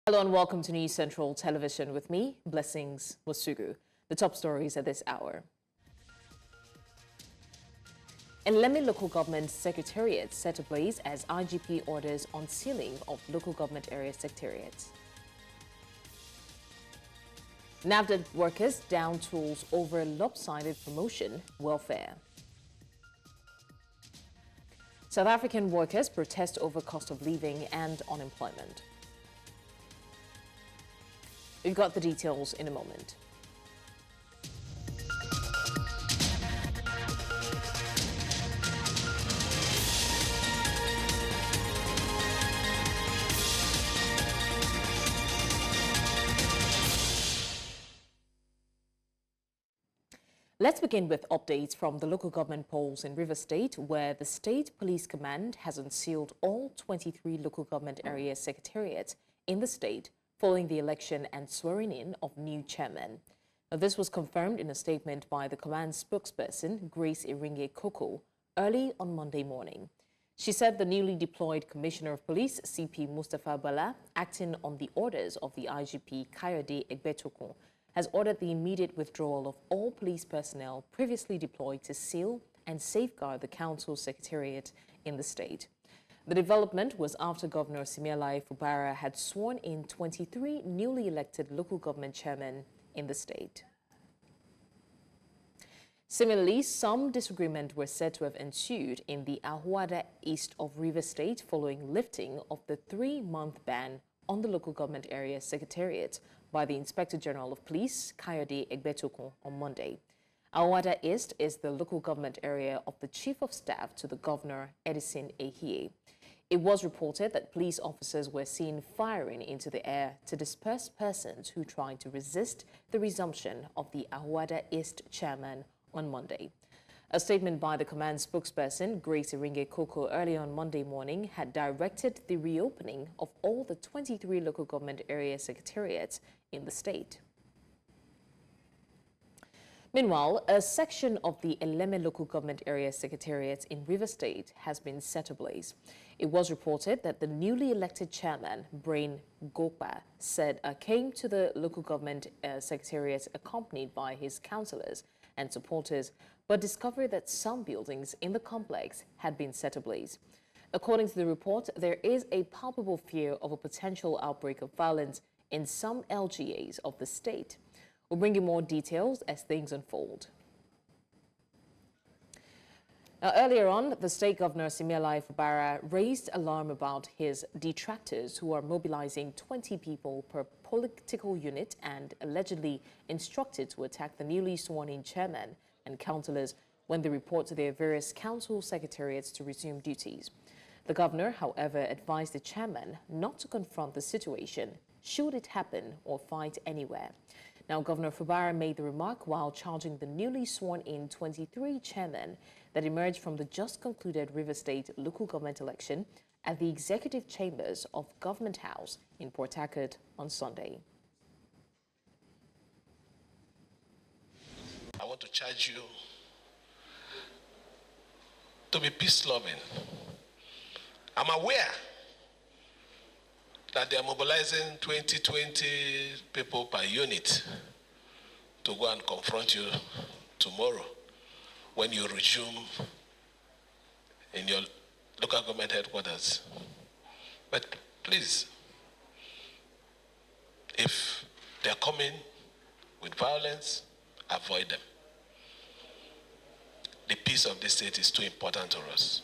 Hello and welcome to News Central Television with me, Blessings Mosugu. The top stories at this hour. Eleme Local Government Secretariat set ablaze as IGP orders unsealing of Local Government Area Secretariats. NAFDAC workers down tools over lopsided promotion welfare. South African workers protest over cost of living and unemployment. We've got the details in a moment. Let's begin with updates from the local government polls in River State, where the State Police Command has unsealed all 23 local government area secretariats in the state following the election and swearing in of new chairmen. Now, this was confirmed in a statement by the command spokesperson, Grace Iringe-Koko, early on Monday morning. She said the newly deployed Commissioner of Police, CP Mustapha Bala, acting on the orders of the IGP Kayode Egbetokun, has ordered the immediate withdrawal of all police personnel previously deployed to seal and safeguard the council secretariat in the state. The development was after Governor Siminalayi Fubara had sworn in 23 newly elected local government chairmen in the state. Similarly, some disagreement was said to have ensued in the Ahoada East of River State following lifting of the 3-month ban on the Local Government Area Secretariat by the Inspector General of Police, Kayode Egbetokun, on Monday. Ahoada East is the local government area of the Chief of Staff to the Governor, Edison Ehie. It was reported that police officers were seen firing into the air to disperse persons who tried to resist the resumption of the Ahoada East chairman on Monday. A statement by the command spokesperson, Grace Iringe-Koko, early on Monday morning had directed the reopening of all the 23 local government area secretariats in the state. Meanwhile, a section of the Eleme Local Government Area Secretariat in River State has been set ablaze. It was reported that the newly elected chairman, Brain Gopa, came to the Local Government Secretariat accompanied by his councillors and supporters, but discovered that some buildings in the complex had been set ablaze. According to the report, there is a palpable fear of a potential outbreak of violence in some LGAs of the state. We'll bring you more details as things unfold. Now, earlier on, the state governor, Siminalayi Fubara, raised alarm about his detractors who are mobilizing 20 people per political unit and allegedly instructed to attack the newly sworn-in chairman and councillors when they report to their various council secretariats to resume duties. The governor, however, advised the chairman not to confront the situation should it happen or fight anywhere. Now, Governor Fubara made the remark while charging the newly sworn-in 23 chairmen that emerged from the just concluded River State local government election at the executive chambers of Government House in Port Harcourt on Sunday. I want to charge you to be peace-loving. I'm aware that they are mobilizing 20 people per unit to go and confront you tomorrow when you resume in your local government headquarters. But please, if they're coming with violence, avoid them. The peace of this state is too important to us.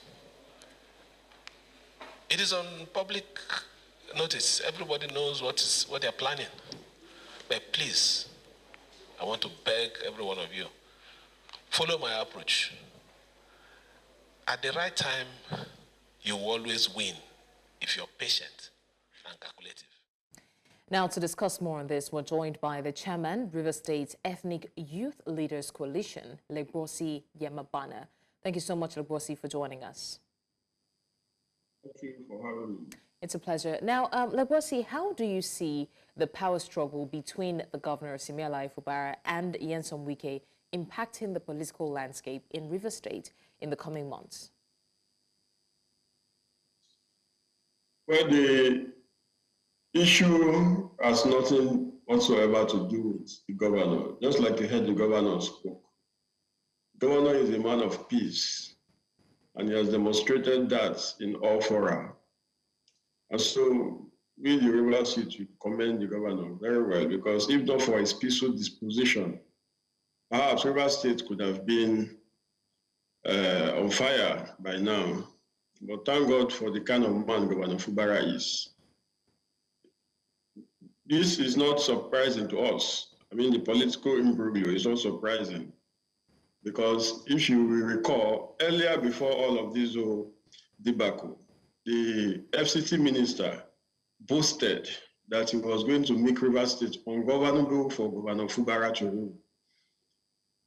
It is on public notice. Everybody knows what they're planning. But please, I want to beg every one of you, follow my approach. At the right time, you will always win if you're patient and calculative. Now, to discuss more on this, we're joined by the chairman, River State Ethnic Youth Leaders Coalition, Legbosi Yamabana. Thank you so much, Legbosi, for joining us. Thank you for having me. It's a pleasure. Now, Legbosi, how do you see the power struggle between the governor, Siminalayi Fubara, and Nyesom Wike impacting the political landscape in River State in the coming months? Well, the issue has nothing whatsoever to do with the governor. Just like you heard the governor spoke. The governor is a man of peace, and he has demonstrated that in all fora. And so we, the Rivers Youth, we commend the governor very well, because if not for his peaceful disposition, perhaps Rivers State could have been on fire by now. But thank God for the kind of man Governor Fubara is. This is not surprising to us. I mean, the political imbroglio is not surprising, because if you will recall, earlier before all of this debacle, the FCT minister boasted that he was going to make Rivers State ungovernable for Governor Fubara to rule.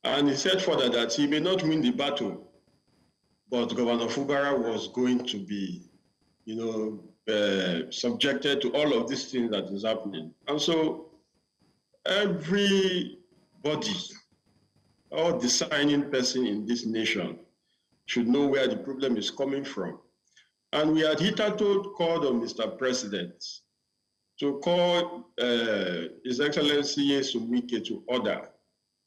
And he said further that he may not win the battle, but Governor Fubara was going to be, subjected to all of these things that is happening. And so everybody, all designing person in this nation should know where the problem is coming from. And we had hitherto called on Mr. President to call His Excellency Umaka to order,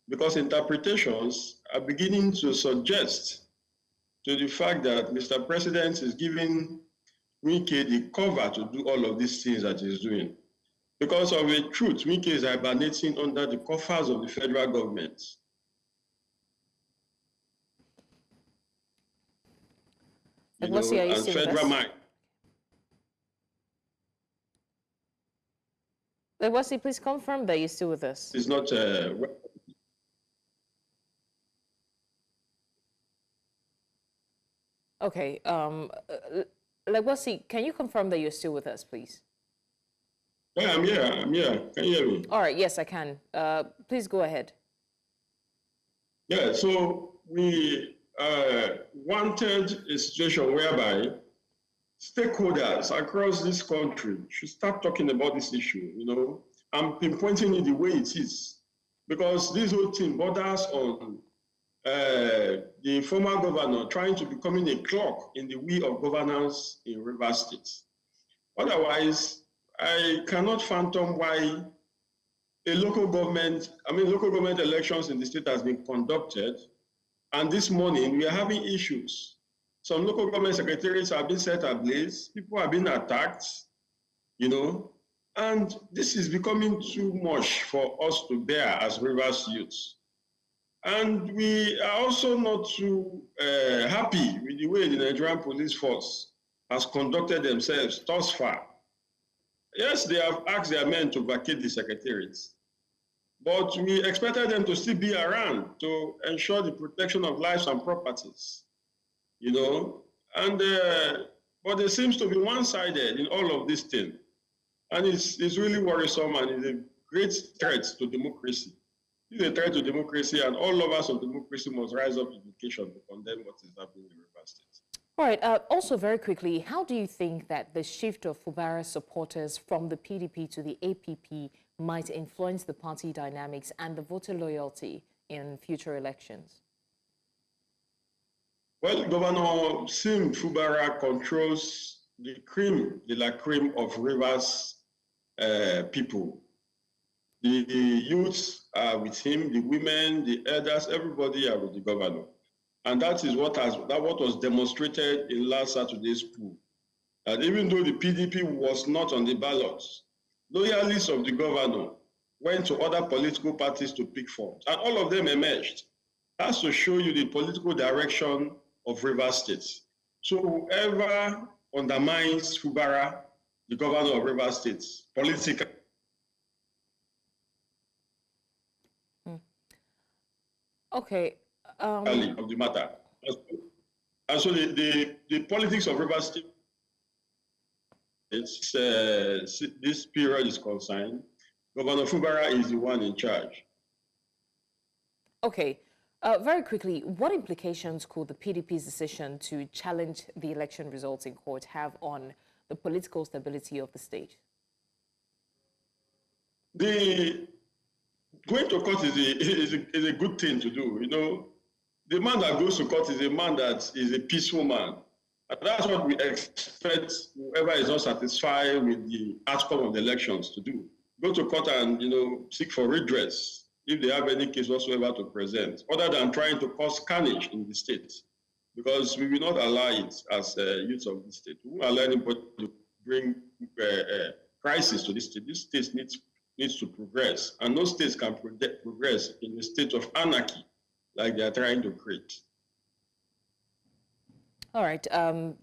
because interpretations are beginning to suggest to the fact that Mr. President is giving Umaka the cover to do all of these things that he's doing. Because of the truth, Umaka is hibernating under the coffers of the federal government. And federal mind. Wasi, please confirm that you're still with us. It's not. Okay. Wasi, can you confirm that you're still with us, please? Yeah, I'm here. Can you hear me? All right. Yes, I can. Please go ahead. Yeah. So we wanted a situation whereby stakeholders across this country should start talking about this issue, and pinpointing it the way it is. Because this whole thing borders on the former governor trying to becoming a clock in the wheel of governance in Rivers State. Otherwise, I cannot fathom why local government elections in the state has been conducted, and this morning we are having issues. Some local government secretariats have been set ablaze, people have been attacked, and this is becoming too much for us to bear as Rivers youths. And we are also not too happy with the way the Nigerian police force has conducted themselves thus far. Yes, they have asked their men to vacate the secretariats, but we expected them to still be around to ensure the protection of lives and properties, and but there seems to be one-sided in all of this thing, and it's really worrisome, and it's a great threat to democracy. It's a threat to democracy, and all lovers of democracy must rise up to the occasion to condemn what is happening in Rivers State. All right. Also, very quickly, how do you think that the shift of Fubara supporters from the PDP to the APP might influence the party dynamics and the voter loyalty in future elections? Well, Governor Sim Fubara controls the cream de la cream of Rivers people. The youths are with him, the women, the elders, everybody are with the governor. And that is what was demonstrated in last Saturday's poll. That even though the PDP was not on the ballots, loyalists of the governor went to other political parties to pick forms, and all of them emerged. That's to show you the political direction of Rivers State. So whoever undermines Fubara, the governor of Rivers State, politically. Okay. Of the matter. And so the politics of Rivers State, this period is concerned, Governor Fubara is the one in charge. Okay. Very quickly, what implications could the PDP's decision to challenge the election results in court have on the political stability of the state? Going to court is a good thing to do, The man that goes to court is a man that is a peaceful man. And that's what we expect whoever is not satisfied with the outcome of the elections to do. Go to court and, seek for redress if they have any case whatsoever to present, other than trying to cause carnage in the state. Because we will not allow it as youths of the state. We won't allow anybody to bring crisis to this state. This state needs to progress, and no states can progress in a state of anarchy like they are trying to create. All right.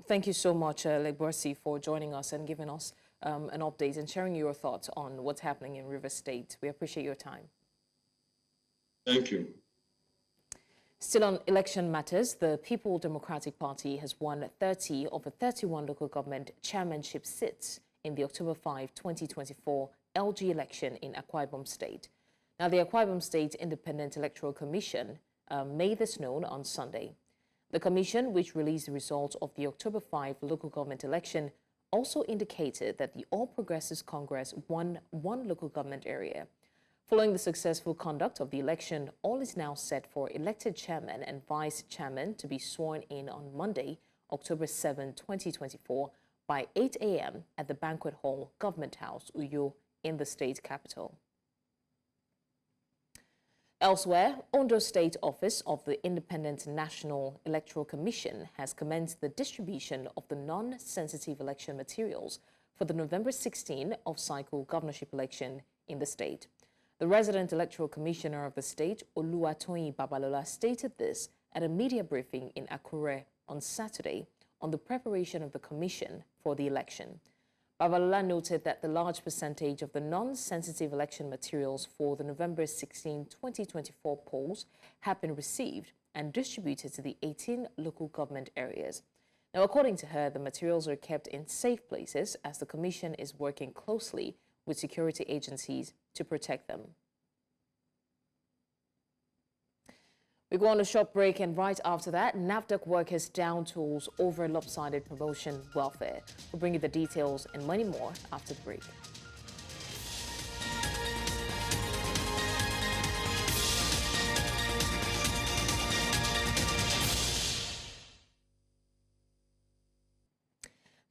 Thank you so much, Legborsi, for joining us and giving us an update and sharing your thoughts on what's happening in Rivers State. We appreciate your time. Thank you. Still on election matters, the People Democratic Party has won 30 of the 31 local government chairmanship seats in the October 5, 2024 LG election in Akwa Ibom State. Now, the Akwa Ibom State Independent Electoral Commission made this known on Sunday. The commission, which released the results of the October 5 local government election, also indicated that the All Progressives Congress won one local government area. Following the successful conduct of the election, all is now set for elected chairman and vice chairman to be sworn in on Monday, October 7, 2024, by 8 a.m. at the Banquet Hall, Government House, Uyo, in the state capital. Elsewhere, Ondo State Office of the Independent National Electoral Commission has commenced the distribution of the non-sensitive election materials for the November 16 off-cycle governorship election in the state. The resident electoral commissioner of the state, Oluwatoyin Babalola, stated this at a media briefing in Akure on Saturday on the preparation of the commission for the election. Babalola noted that the large percentage of the non-sensitive election materials for the November 16, 2024 polls have been received and distributed to the 18 local government areas. Now, according to her, the materials are kept in safe places as the commission is working closely with security agencies to protect them. We go on a short break, and right after that, NAFDAC workers down tools over lopsided promotion welfare. We'll bring you the details and many more after the break.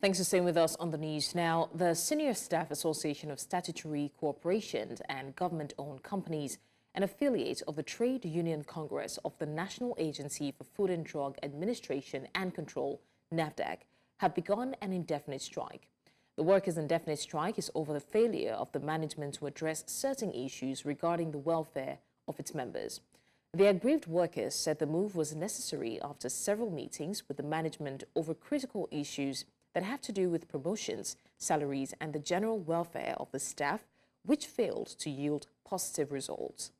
Thanks for staying with us on the news. Now, the Senior Staff Association of Statutory Corporations and Government-Owned Companies, an affiliate of the Trade Union Congress of the National Agency for Food and Drug Administration and Control, NAFDAC, have begun an indefinite strike. The workers' indefinite strike is over the failure of the management to address certain issues regarding the welfare of its members. The aggrieved workers said the move was necessary after several meetings with the management over critical issues that have to do with promotions, salaries, and the general welfare of the staff, which failed to yield positive results.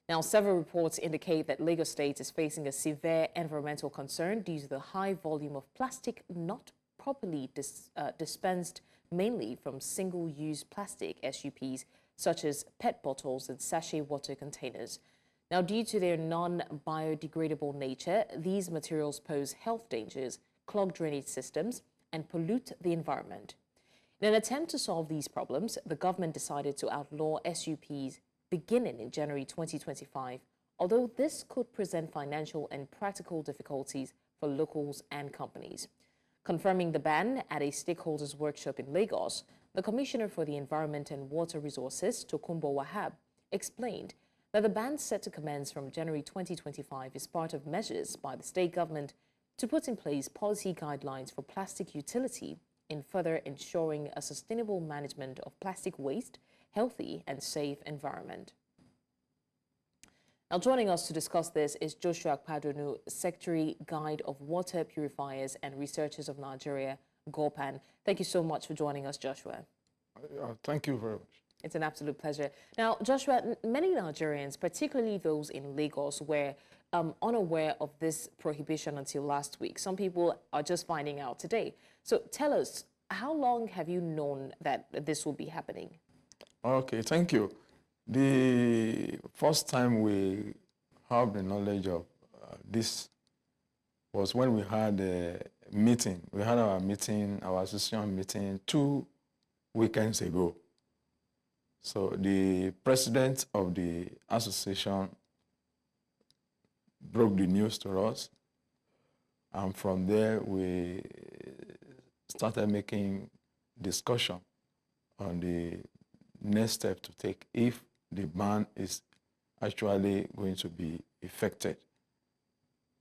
Now, several reports indicate that Lagos State is facing a severe environmental concern due to the high volume of plastic not properly dispensed, mainly from single-use plastic SUPs, such as PET bottles and sachet water containers. Now, due to their non-biodegradable nature, these materials pose health dangers, clog drainage systems, and pollute the environment. In an attempt to solve these problems, the government decided to outlaw SUPs beginning in January 2025, although this could present financial and practical difficulties for locals and companies. Confirming the ban at a stakeholders workshop in Lagos, the Commissioner for the Environment and Water Resources, Tokunbo Wahab, explained that the ban set to commence from January 2025 is part of measures by the state government to put in place policy guidelines for plastic utility in further ensuring a sustainable management of plastic waste, healthy and safe environment. Now, joining us to discuss this is Joshua Padu, Secretary Guide of Water Purifiers and Researchers of Nigeria, GOPAN. Thank you so much for joining us, Joshua. Thank you very much. It's an absolute pleasure. Now, Joshua, many Nigerians, particularly those in Lagos, were unaware of this prohibition until last week. Some people are just finding out today. So tell us, how long have you known that this will be happening? Okay, thank you. The first time we have the knowledge of this was when we had a meeting. We had our meeting, our association meeting 2 weekends ago. So the president of the association broke the news to us. And from there, we started making discussion on the next step to take if the ban is actually going to be effected.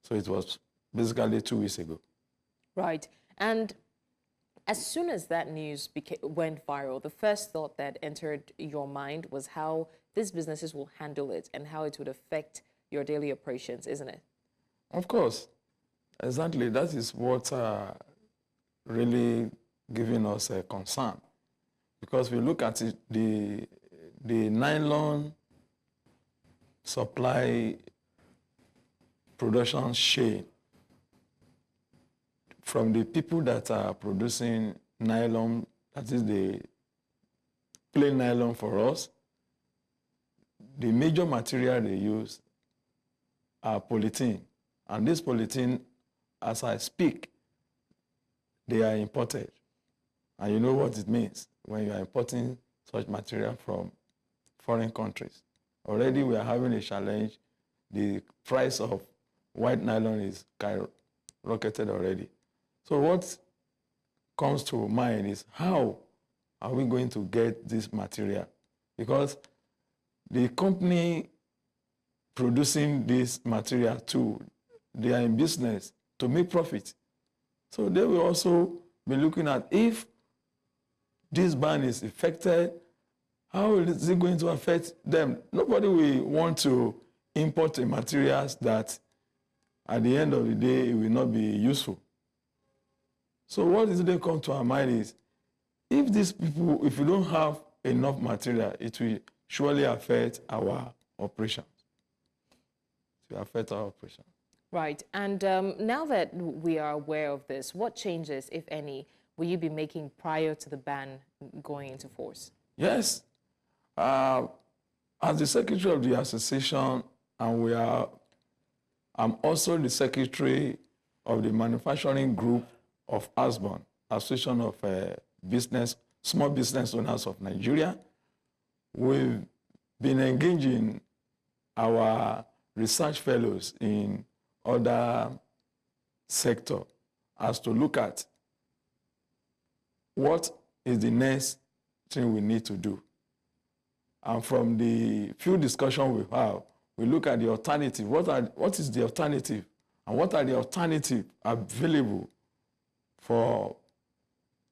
So it was basically 2 weeks ago. Right. And as soon as that news went viral, the first thought that entered your mind was how these businesses will handle it and how it would affect your daily operations, isn't it? Of course. Exactly. That is what really giving us a concern. Because we look at it, the nylon supply production chain from the people that are producing nylon, that is the plain nylon for us, the major material they use are polythene. And this polythene, as I speak, they are imported. And you know what it means when you are importing such material from foreign countries. Already we are having a challenge. The price of white nylon is skyrocketed already. So what comes to mind is how are we going to get this material? Because the company producing this material too, they are in business to make profit. So they will also be looking at if this ban is effected, how is it going to affect them? Nobody will want to import a materials that at the end of the day, it will not be useful. So what is they come to our mind is, if these people, if we don't have enough material, it will surely affect our operations. It will affect our operations. Right. And now that we are aware of this, what changes, if any, will you be making prior to the ban going into force? Yes. As the secretary of the association, and I'm also the secretary of the manufacturing group of ASBON, Association of Small Business Owners of Nigeria. We've been engaging our research fellows in other sectors as to look at what is the next thing we need to do. And from the few discussions we have, we look at the alternative. What is the alternative? And what are the alternatives available for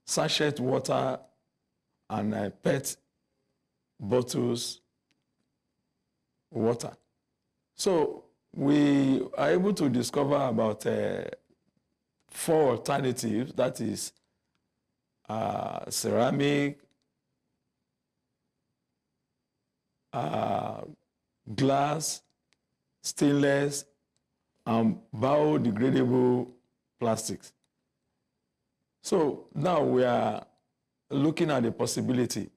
sachet water and PET bottles water? So we are able to discover about 4 alternatives. That is ceramic, glass, stainless, and biodegradable plastics. So now we are looking at the possibility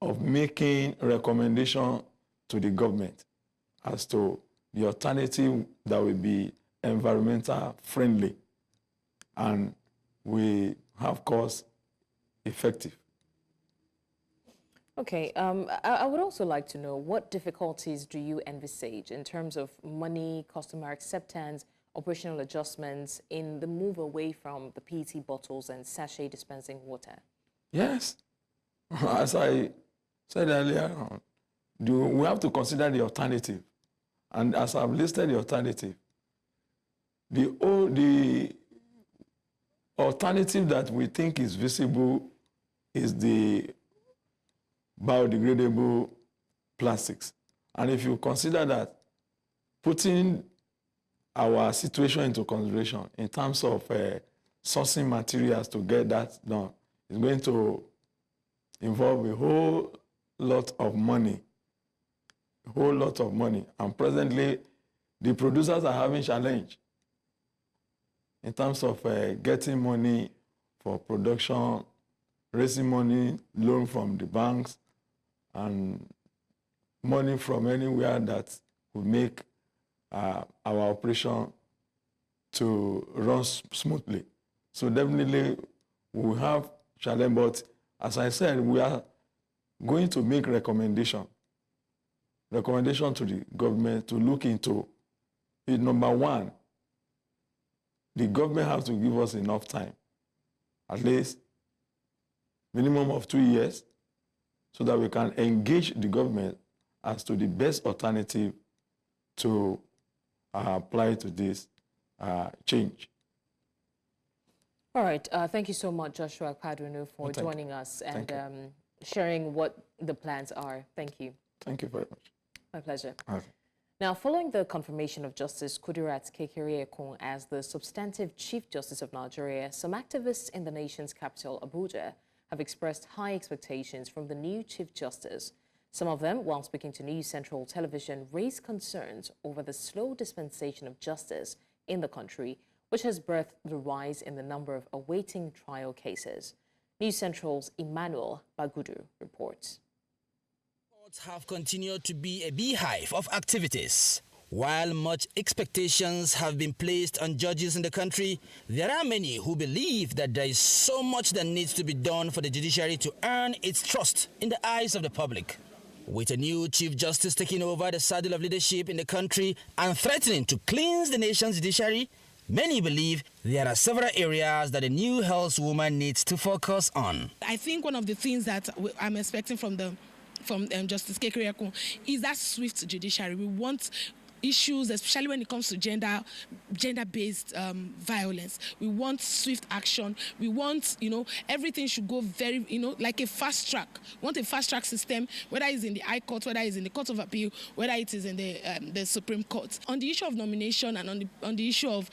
of making recommendation to the government as to the alternative that will be environmental friendly and we have cost effective. Okay, I would also like to know, what difficulties do you envisage in terms of money, customer acceptance, operational adjustments in the move away from the PET bottles and sachet dispensing water? Yes. As I said earlier, we have to consider the alternative. And as I've listed the alternative, the alternative that we think is visible is the biodegradable plastics. And if you consider that, putting our situation into consideration in terms of sourcing materials to get that done is going to involve a whole lot of money. And presently, the producers are having challenge in terms of getting money for production, raising money, loan from the banks, and money from anywhere that will make our operation to run smoothly. So definitely we have challenge, but as I said, we are going to make recommendation to the government to look into it. Number one, the government has to give us enough time, at least minimum of 2 years, so that we can engage the government as to the best alternative to apply to this change. All right. Thank you so much, Joshua Padu, for joining us and sharing what the plans are. Thank you. Thank you very much. My pleasure. Okay. Now, following the confirmation of Justice Kayode Egbetokun as the substantive Chief Justice of Nigeria, some activists in the nation's capital, Abuja, have expressed high expectations from the new Chief Justice. Some of them, while speaking to News Central Television, raised concerns over the slow dispensation of justice in the country, which has birthed the rise in the number of awaiting trial cases. News Central's Emmanuel Bagudu reports. Courts have continued to be a beehive of activities. While much expectations have been placed on judges in the country, there are many who believe that there is so much that needs to be done for the judiciary to earn its trust in the eyes of the public. With a new Chief Justice taking over the saddle of leadership in the country and threatening to cleanse the nation's judiciary, many believe there are several areas that a new helmswoman needs to focus on. I think one of the things that I'm expecting from Justice Kayode Egbetokun is that swift judiciary. We want issues, especially when it comes to gender-based violence. We want swift action. We want, everything should go very, like a fast track. We want a fast track system, whether it's in the High Court, whether it's in the Court of Appeal, whether it is in the Supreme Court. On the issue of nomination and on the issue of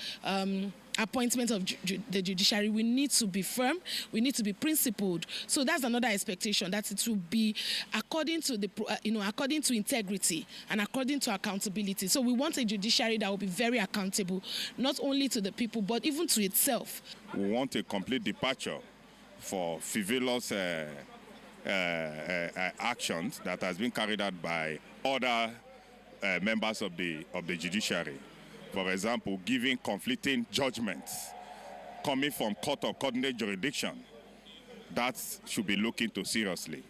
appointment of the judiciary, we need to be firm, we need to be principled. So that's another expectation, that it will be according to according to integrity and according to accountability. So we want a judiciary that will be very accountable, not only to the people, but even to itself. We want a complete departure for frivolous actions that has been carried out by other members of the judiciary. For example, giving conflicting judgments coming from court of coordinate jurisdiction. That should be looked into seriously.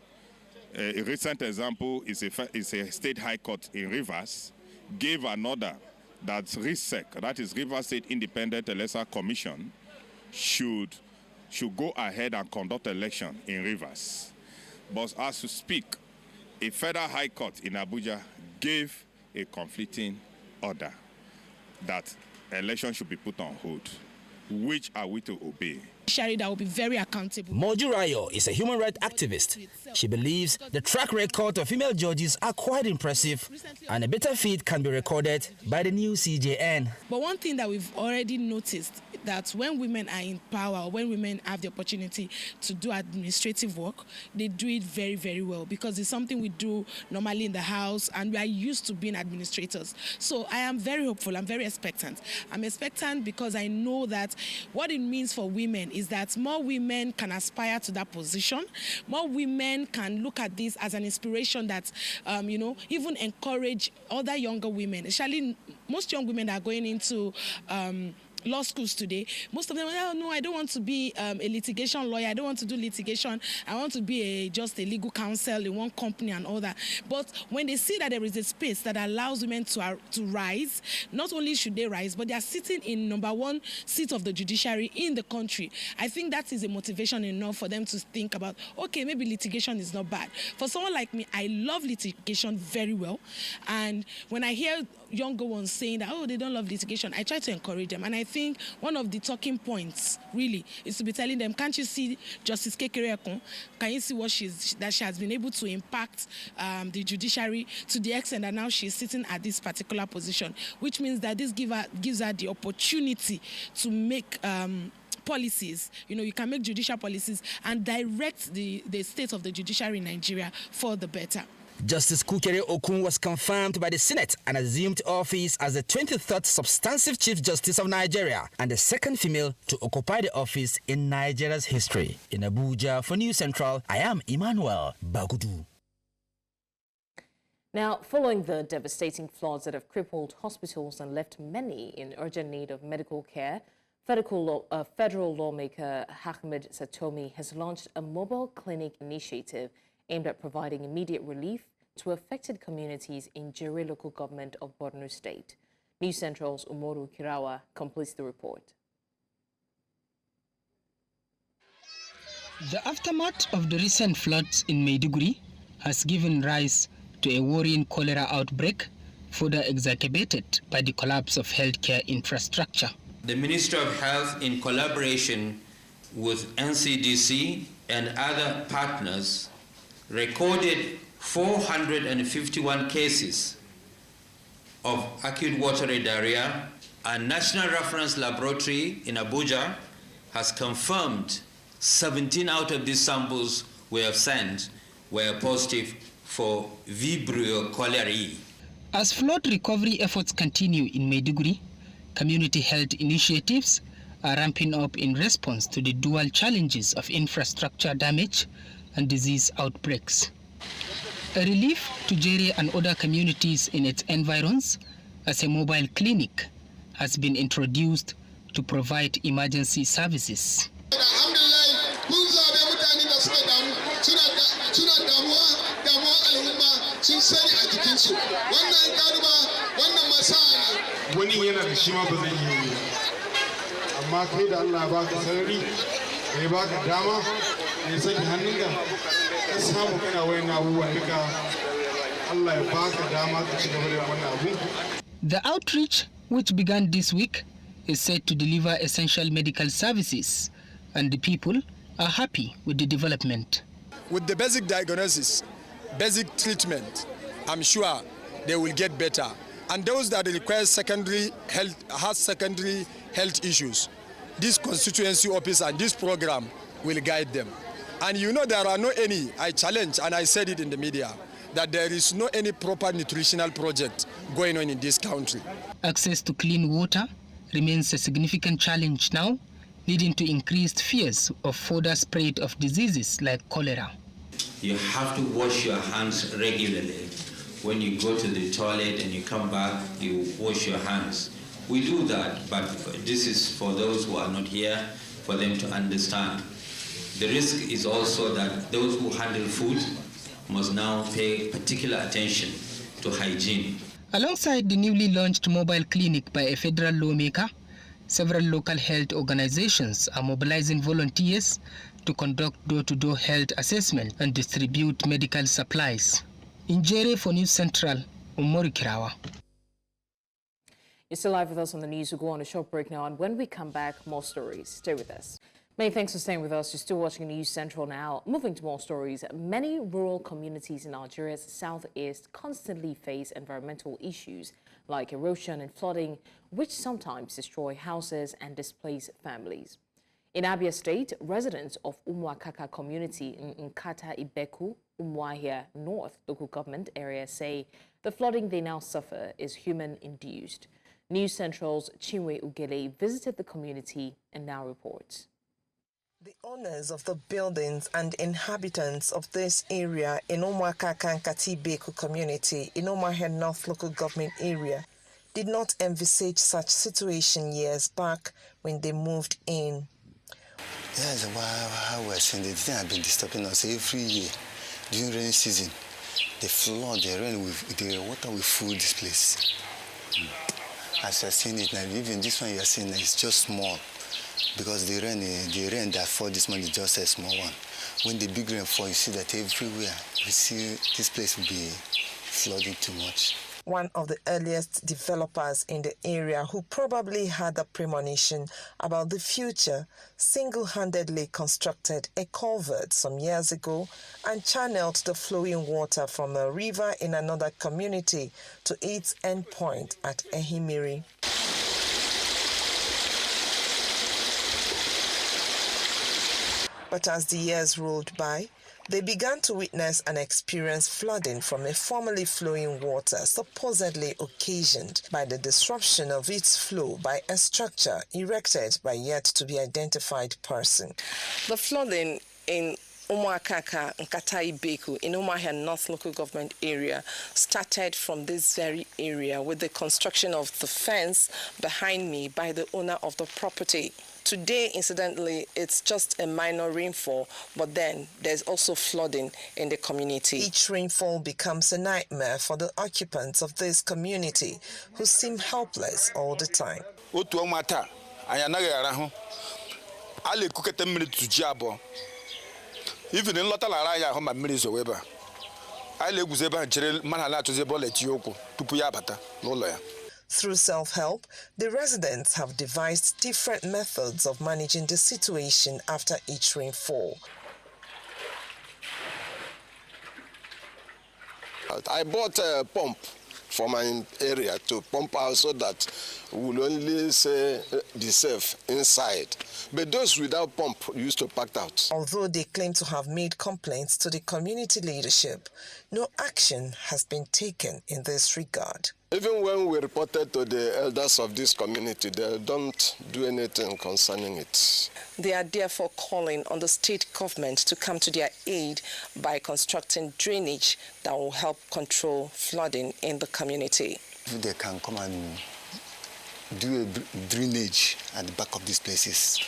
A recent example is a state high court in Rivers gave an order that RISEC, that is Rivers State Independent Electoral Commission, should go ahead and conduct election in Rivers. But as we speak, a federal high court in Abuja gave a conflicting order that election should be put on hold. Which are we to obey? That will be very accountable. Moju Rayo is a human rights activist. She believes the track record of female judges are quite impressive and a better feat can be recorded by the new CJN. But one thing that we've already noticed, that when women are in power, when women have the opportunity to do administrative work, they do it very, very well, because it's something we do normally in the house and we are used to being administrators. So I am very hopeful, I'm very expectant. I'm expectant because I know that what it means for women is that more women can aspire to that position. More women can look at this as an inspiration that, even encourage other younger women, especially most young women that are going into law schools today. Most of them, oh, no, I don't want to be a litigation lawyer. I don't want to do litigation. I want to be just a legal counsel in one company and all that. But when they see that there is a space that allows women to rise, not only should they rise, but they are sitting in #1 seat of the judiciary in the country. I think that is a motivation enough for them to think about, okay, maybe litigation is not bad. For someone like me, I love litigation very well. And when I hear younger ones saying that, oh, they don't love litigation, I try to encourage them. And I think one of the talking points really is to be telling them, can't you see Justice Kayode Egbetokun? Can you see what she has been able to impact the judiciary to the extent that now she's sitting at this particular position, which means that this gives her the opportunity to make policies. You can make judicial policies and direct the state of the judiciary in Nigeria for the better. Justice Kayode Egbetokun was confirmed by the Senate and assumed office as the 23rd substantive Chief Justice of Nigeria and the second female to occupy the office in Nigeria's history. In Abuja, for News Central, I am Emmanuel Bagudu. Now, following the devastating floods that have crippled hospitals and left many in urgent need of medical care, federal lawmaker Ahmed Satomi has launched a mobile clinic initiative aimed at providing immediate relief to affected communities in Jere Local Government of Borno State. News Central's Umoru Kirawa completes the report. The aftermath of the recent floods in Maiduguri has given rise to a worrying cholera outbreak, further exacerbated by the collapse of healthcare infrastructure. The Ministry of Health, in collaboration with NCDC and other partners, recorded 451 cases of acute watery diarrhea. A national reference laboratory in Abuja has confirmed 17 out of these samples we have sent were positive for Vibrio cholerae. As flood recovery efforts continue in Maiduguri, community health initiatives are ramping up in response to the dual challenges of infrastructure damage and disease outbreaks. A relief to Jere and other communities in its environs as a mobile clinic has been introduced to provide emergency services. The outreach, which began this week, is set to deliver essential medical services, and the people are happy with the development. With the basic diagnosis, basic treatment, I'm sure they will get better. And those that require secondary health issues, this constituency office and this program will guide them. And you know there are no any, I challenge and I said it in the media, that there is no any proper nutritional project going on in this country. Access to clean water remains a significant challenge now, leading to increased fears of further spread of diseases like cholera. You have to wash your hands regularly. When you go to the toilet and you come back, you wash your hands. We do that, but this is for those who are not here, for them to understand. The risk is also that those who handle food must now pay particular attention to hygiene. Alongside the newly launched mobile clinic by a federal lawmaker, several local health organizations are mobilizing volunteers to conduct door-to-door health assessment and distribute medical supplies. In Jere for News Central, Umori Kirawa. You're still live with us on the news. We'll go on a short break now, and when we come back, more stories. Stay with us. Many thanks for staying with us. You're still watching News Central now. Moving to more stories. Many rural communities in Nigeria's southeast constantly face environmental issues like erosion and flooding, which sometimes destroy houses and displace families. In Abia State, residents of Umaka community in Nkata Ibeku, Umuahia North Local Government Area say the flooding they now suffer is human-induced. News Central's Chinwe Ugele visited the community and now reports. The owners of the buildings and inhabitants of this area in Umaka Nkata Ibeku community in Umuahia North Local Government Area did not envisage such situation years back when they moved in. Yes, how we're saying the thing have been disturbing us every year during rainy season. The flood, the rain, the water will fill this place. As you're seeing it now, even this one you're seeing is just small because the rain that fall this month is just a small one. When the big rain fall, you see that everywhere. You see this place will be flooding too much. One of the earliest developers in the area who probably had a premonition about the future single-handedly constructed a culvert some years ago and channeled the flowing water from a river in another community to its endpoint at Ehimiri. But as the years rolled by, they began to witness and experience flooding from a formerly flowing water supposedly occasioned by the disruption of its flow by a structure erected by yet-to-be-identified person. The flooding in Umuaka Nkata Ibeku in Umuahia North Local Government Area started from this very area with the construction of the fence behind me by the owner of the property. Today, incidentally, it's just a minor rainfall, but then there's also flooding in the community. Each rainfall becomes a nightmare for the occupants of this community, who seem helpless all the time. Even in Lotal Araya, home and Millis or Weber. I live with Eba and Cheril Manala to the bullet Yoko, Pupuyabata, no lawyer. Through self-help, the residents have devised different methods of managing the situation after each rainfall. I bought a pump for my area to pump out so that we will only be safe inside. But those without pump used to pack out. Although they claim to have made complaints to the community leadership, no action has been taken in this regard. Even when we reported to the elders of this community, they don't do anything concerning it. They are therefore calling on the state government to come to their aid by constructing drainage that will help control flooding in the community. If they can come and do a drainage at the back of these places,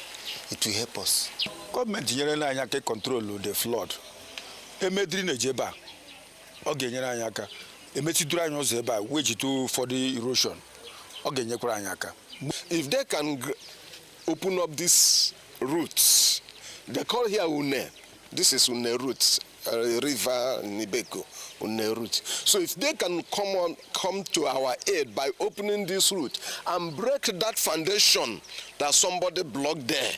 it will help us. Government generally can control the flood. Eme drainage eba, oge nyere anyaka. Emetidura nyoze eba, wage to for the erosion. Oge nyekura anyaka. If they can open up these routes, they call here Une. This is Une route, river Nibeko, Une route. So if they can come to our aid by opening this route and break that foundation that somebody blocked there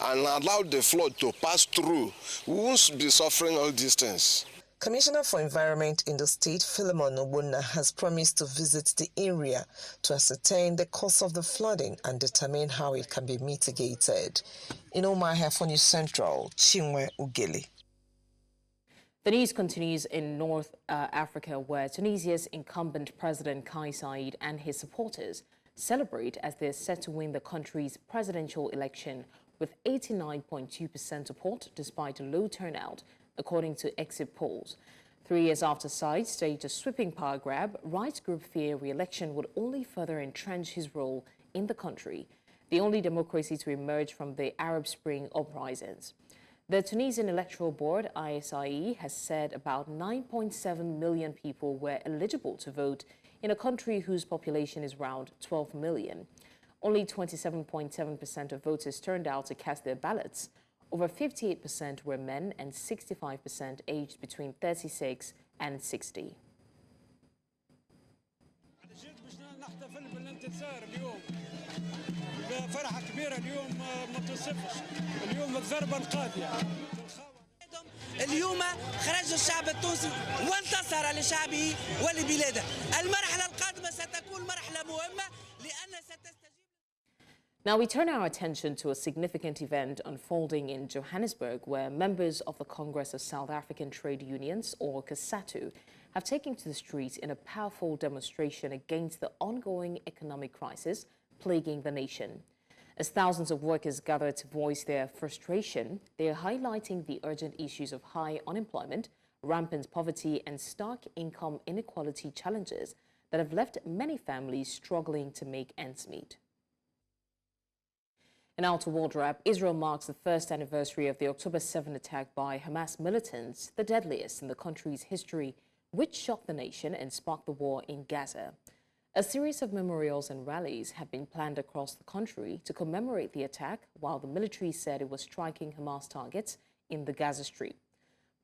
and allow the flood to pass through, we won't be suffering all these things. Commissioner for Environment in the state, Philemon Obuna, has promised to visit the area to ascertain the cause of the flooding and determine how it can be mitigated. In Umaka for News Central, Chinwe Ugeli. The news continues in North Africa, where Tunisia's incumbent President Kais Saied and his supporters celebrate as they're set to win the country's presidential election with 89.2% support despite a low turnout, according to exit polls. 3 years after Saied staged a sweeping power grab, rights group fear re-election would only further entrench his role in the country, the only democracy to emerge from the Arab Spring uprisings. The Tunisian Electoral Board, ISIE, has said about 9.7 million people were eligible to vote in a country whose population is around 12 million. Only 27.7% of voters turned out to cast their ballots. Over 58% were men and 65% aged between 36 and 60. اليوم خرج الشعب التونسي وانتصر لشعبه ولبلاده. المرحلة القادمة ستكون مرحلة مهمة لأن ستستجيب. Now we turn our attention to a significant event unfolding in Johannesburg, where members of the Congress of South African Trade Unions, or COSATU, have taken to the streets in a powerful demonstration against the ongoing economic crisis plaguing the nation. As thousands of workers gather to voice their frustration, they are highlighting the urgent issues of high unemployment, rampant poverty, and stark income inequality challenges that have left many families struggling to make ends meet. And now to world wrap, Israel marks the first anniversary of the October 7 attack by Hamas militants, the deadliest in the country's history, which shocked the nation and sparked the war in Gaza. A series of memorials and rallies have been planned across the country to commemorate the attack, while the military said it was striking Hamas targets in the Gaza Strip.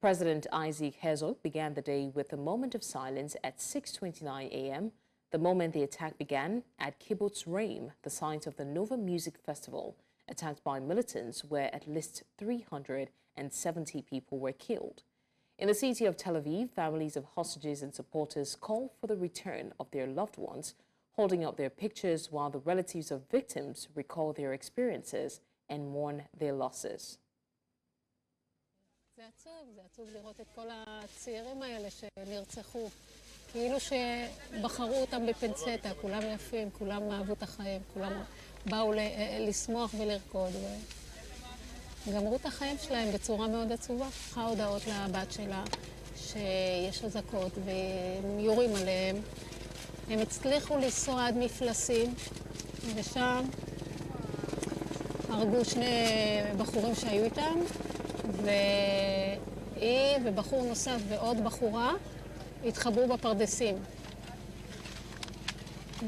President Isaac Herzog began the day with a moment of silence at 6:29 a.m., the moment the attack began at Kibbutz Reim, the site of the Nova Music Festival, attacked by militants where at least 370 people were killed. In the city of Tel Aviv, families of hostages and supporters called for the return of their loved ones, holding up their pictures while the relatives of victims recall their experiences and mourn their losses. זה עצוב לראות את כל הצעירים האלה שנרצחו. כאילו שבחרו אותם בפנצטה, כולם יפים, כולם אהבו את החיים, כולם באו לשמוח ולרקוד וגמרו את החיים שלהם בצורה מאוד עצובה. לקחה הודעות לבת שלה שיש אזעקות והם יורים עליהם. הם הצליחו לנסוע עד מפלסים ושם הרגו שני בחורים שהיו איתם והיא ובחור נוסף ועוד בחורה התחברו בפרדסים.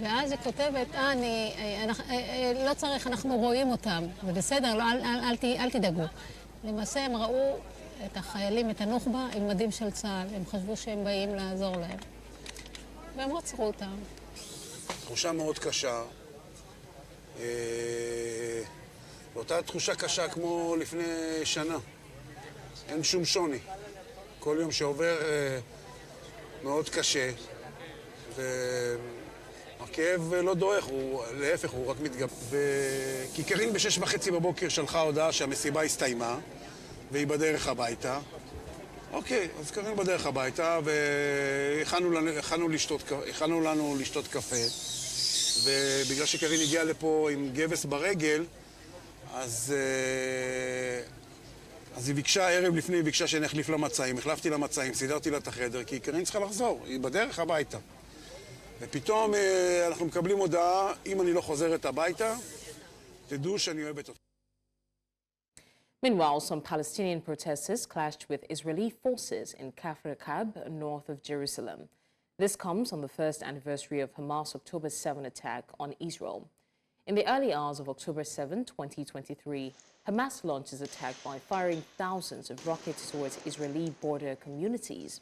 ואז היא כותבת, לא צריך, אנחנו רואים אותם, זה בסדר, אל תדאגו. למעשה הם ראו את החיילים, את הנוח'בה, עם מדים של צה"ל. הם חשבו שהם באים לעזור להם. והם עצרו אותם. תחושה מאוד קשה. אותה תחושה קשה כמו לפני שנה. אין שום שוני. כל יום שעובר מאוד קשה. והכאב לא דועך, להפך, הוא רק מתגבר. כי קרין ב-6:30 בבוקר שלחה הודעה שהמסיבה הסתיימה, והיא בדרך הביתה. אוקיי, אז קרין בדרך הביתה, והכנו לנו לשתות קפה. ובגלל שקרין הגיעה לפה עם גבס ברגל, אז היא ביקשה, ערב לפני היא ביקשה שנחליף למצעים. החלפתי למצעים, סידרתי לה את החדר, כי קרין צריכה לחזור, היא בדרך הביתה. ופתאום אנחנו מקבלים הודעה, אם אני לא חוזרת הביתה, תדעו שאני אוהבת אותה. Meanwhile, some Palestinian protesters clashed with Israeli forces in Kafr Kab, north of Jerusalem. This comes on the first anniversary of Hamas' October 7 attack on Israel. In the early hours of October 7, 2023, Hamas launched its attack by firing thousands of rockets towards Israeli border communities.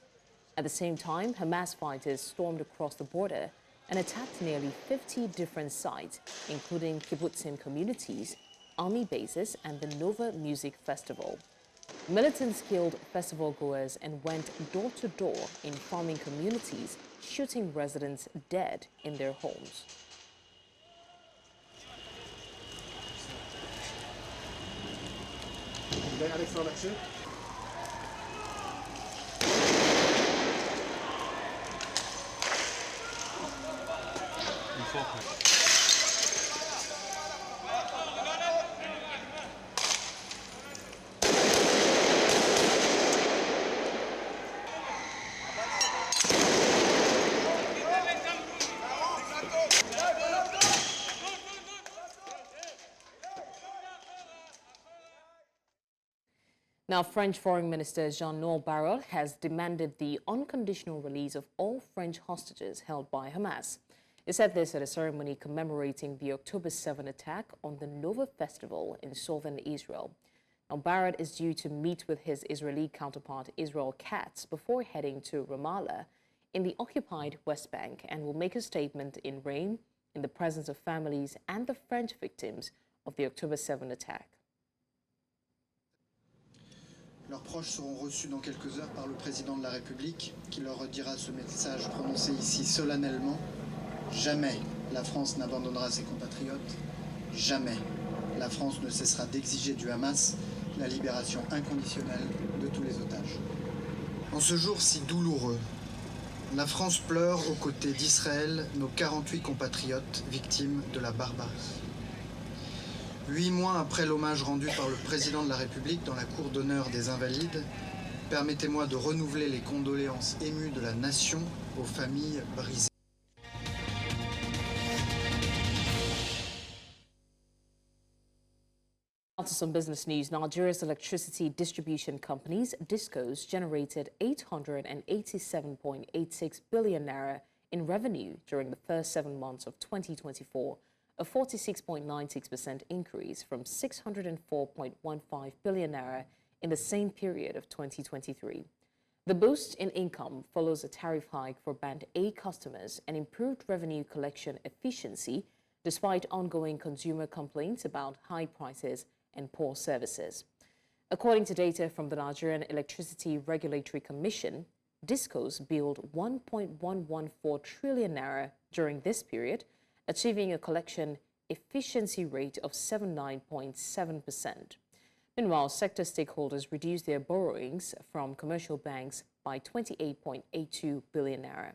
At the same time, Hamas fighters stormed across the border and attacked nearly 50 different sites, including kibbutzim communities, army bases, and the Nova Music Festival. Militants killed festival goers and went door to door in farming communities, shooting residents dead in their homes. Now, French Foreign Minister Jean-Noël Barrot has demanded the unconditional release of all French hostages held by Hamas. He said this at a ceremony commemorating the October 7 attack on the Nova Festival in southern Israel. Now, Barrot is due to meet with his Israeli counterpart Israel Katz before heading to Ramallah in the occupied West Bank and will make a statement in Rome in the presence of families and the French victims of the October 7 attack. Leurs proches seront reçus dans quelques heures par le président de la République qui leur redira ce message prononcé ici solennellement. Jamais la France n'abandonnera ses compatriotes. Jamais la France ne cessera d'exiger du Hamas la libération inconditionnelle de tous les otages. En ce jour si douloureux, la France pleure aux côtés d'Israël nos 48 compatriotes victimes de la barbarie. 8 mois après l'hommage rendu par le président de la République dans la cour d'honneur des Invalides, permettez-moi de renouveler les condoléances émues de la nation aux familles brisées. Now to some business news. Nigeria's electricity distribution companies, DISCOs, generated 887.86 billion naira in revenue during the first 7 months of 2024, a 46.96% increase from 604.15 billion naira in the same period of 2023. The boost in income follows a tariff hike for Band A customers and improved revenue collection efficiency despite ongoing consumer complaints about high prices and poor services. According to data from the Nigerian Electricity Regulatory Commission, DISCOs billed 1.114 trillion naira during this period, achieving a collection efficiency rate of 79.7%. Meanwhile, sector stakeholders reduced their borrowings from commercial banks by 28.82 billion naira.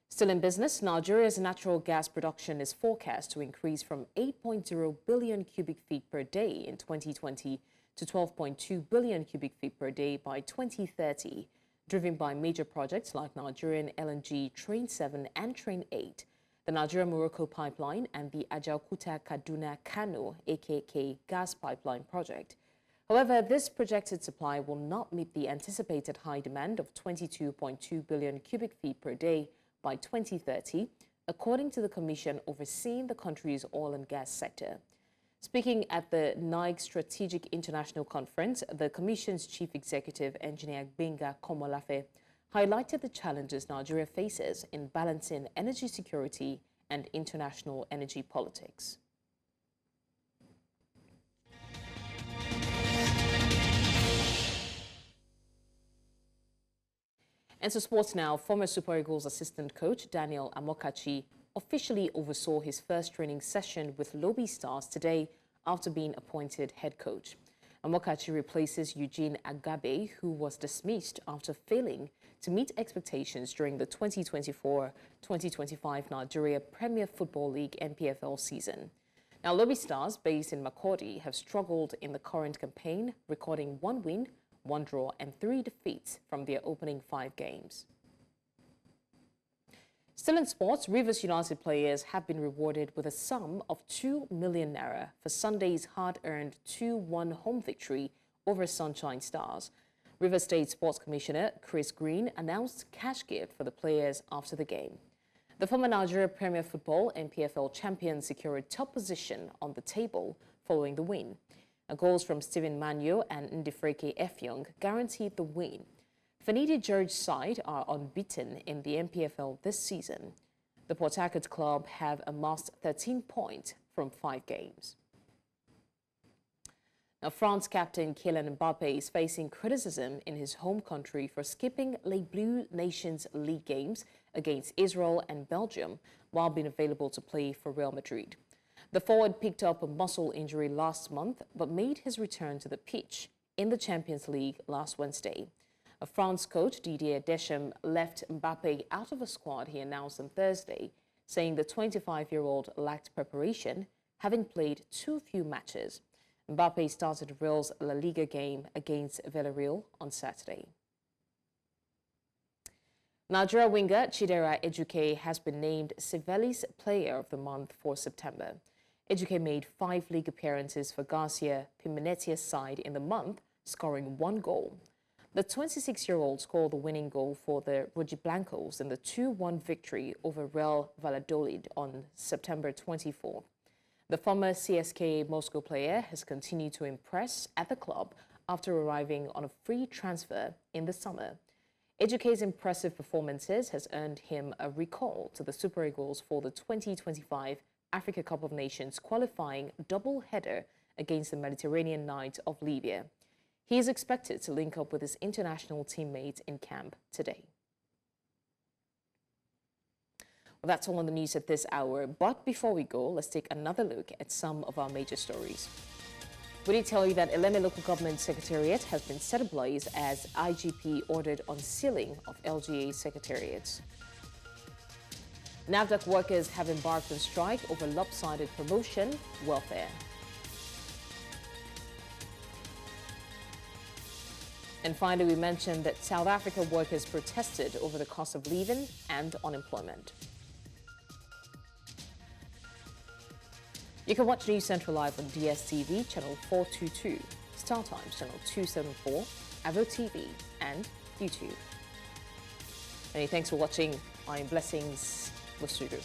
Still in business, Nigeria's natural gas production is forecast to increase from 8.0 billion cubic feet per day in 2020 to 12.2 billion cubic feet per day by 2030, driven by major projects like Nigerian LNG Train 7 and Train 8, the Nigeria-Morocco pipeline, and the Ajaokuta-Kaduna-Kano, aka gas pipeline project. However, this projected supply will not meet the anticipated high demand of 22.2 billion cubic feet per day by 2030, according to the commission overseeing the country's oil and gas sector. Speaking at the NIGE Strategic International Conference, the Commission's Chief Executive, Engineer Gbenga Komolafe, highlighted the challenges Nigeria faces in balancing energy security and international energy politics. And so sports now, former Super Eagles assistant coach Daniel Amokachi officially oversaw his first training session with Lobi Stars today after being appointed head coach. Amokachi replaces Eugene Agabe, who was dismissed after failing to meet expectations during the 2024-2025 Nigeria Premier Football League NPFL season. Now, Lobi Stars, based in Makurdi, have struggled in the current campaign, recording 1 win, 1 draw and 3 defeats from their opening 5 games. Still in sports, Rivers United players have been rewarded with a sum of 2 million naira for Sunday's hard-earned 2-1 home victory over Sunshine Stars. Rivers State Sports Commissioner Chris Green announced cash gift for the players after the game. The former Nigeria Premier Football NPFL champion secured top position on the table following the win. Goals from Stephen Manyo and Ndifreke Efyong guaranteed the win. Finidi George's side are unbeaten in the NPFL this season. The Port Harcourt club have amassed 13 points from 5 games. Now, France captain Kylian Mbappe is facing criticism in his home country for skipping Les Blue Nations League games against Israel and Belgium while being available to play for Real Madrid. The forward picked up a muscle injury last month but made his return to the pitch in the Champions League last Wednesday. A France coach, Didier Deschamps, left Mbappe out of a squad he announced on Thursday, saying the 25-year-old lacked preparation, having played too few matches. Mbappe started Real's La Liga game against Villarreal on Saturday. Nigeria winger Chidera Ejuke has been named Sevellis Player of the Month for September. Ejuke made 5 league appearances for Garcia Pimenetia's side in the month, scoring 1 goal. The 26-year-old scored the winning goal for the Rojiblancos in the 2-1 victory over Real Valladolid on September 24. The former CSKA Moscow player has continued to impress at the club after arriving on a free transfer in the summer. Ejuke's impressive performances has earned him a recall to the Super Eagles for the 2025 Africa Cup of Nations qualifying double-header against the Mediterranean Knights of Libya. He is expected to link up with his international teammates in camp today. Well, that's all on the news at this hour, but before we go, let's take another look at some of our major stories. We did tell you that Eleme Local Government Secretariat has been set ablaze as IGP ordered unsealing of LGA secretariats. NAFDAC workers have embarked on strike over lopsided promotion welfare. And finally, we mentioned that South Africa workers protested over the cost of living and unemployment. You can watch News Central live on DSTV, channel 422, Star Times, channel 274, Avo TV, and YouTube. Many thanks for watching. I'm Blessings Mosugu.